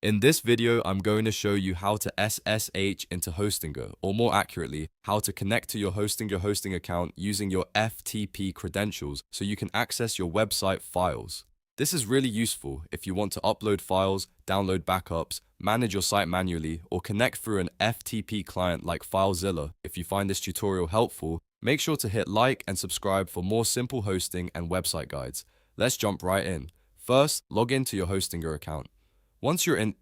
In this video, I'm going to show you how to SSH into Hostinger, or more accurately, how to connect to your Hostinger hosting account using your FTP credentials so you can access your website files. This is really useful if you want to upload files, download backups, manage your site manually, or connect through an FTP client like FileZilla. If you find this tutorial helpful, make sure to hit like and subscribe for more simple hosting and website guides. Let's jump right in. First, log into your Hostinger account. Once you're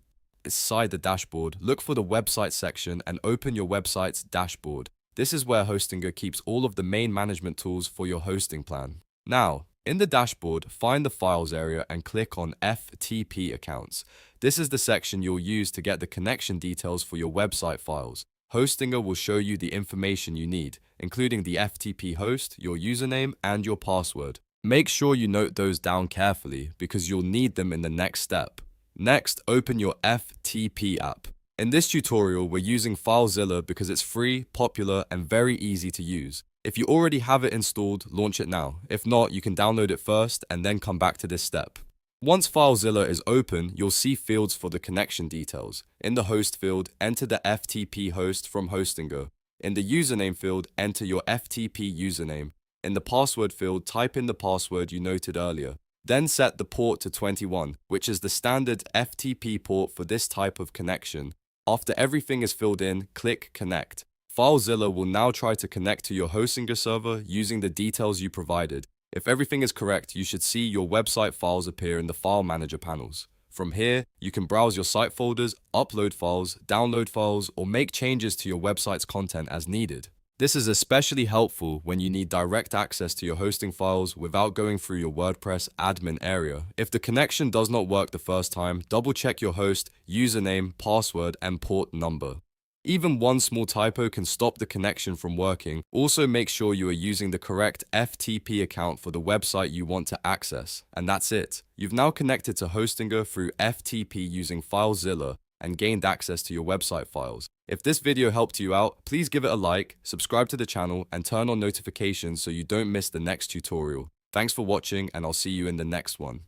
inside the dashboard, look for the website section and open your website's dashboard. This is where Hostinger keeps all of the main management tools for your hosting plan. Now, in the dashboard, find the Files area and click on FTP accounts. This is the section you'll use to get the connection details for your website files. Hostinger will show you the information you need, including the FTP host, your username, and your password. Make sure you note those down carefully because you'll need them in the next step. Next, open your FTP app. In this tutorial, we're using FileZilla because it's free, popular, and very easy to use. If you already have it installed, launch it now. If not, you can download it first and then come back to this step. Once FileZilla is open, you'll see fields for the connection details. In the host field, enter the FTP host from Hostinger. In the username field, enter your FTP username. In the password field, type in the password you noted earlier. Then set the port to 21, which is the standard FTP port for this type of connection. After everything is filled in, click Connect. FileZilla will now try to connect to your Hostinger server using the details you provided. If everything is correct, you should see your website files appear in the File Manager panels. From here, you can browse your site folders, upload files, download files, or make changes to your website's content as needed. This is especially helpful when you need direct access to your hosting files without going through your WordPress admin area. If the connection does not work the first time, double check your host, username, password, and port number. Even one small typo can stop the connection from working. Also, make sure you are using the correct FTP account for the website you want to access. And that's it. You've now connected to Hostinger through FTP using FileZilla and gained access to your website files. If this video helped you out, please give it a like, subscribe to the channel, and turn on notifications so you don't miss the next tutorial. Thanks for watching, and I'll see you in the next one.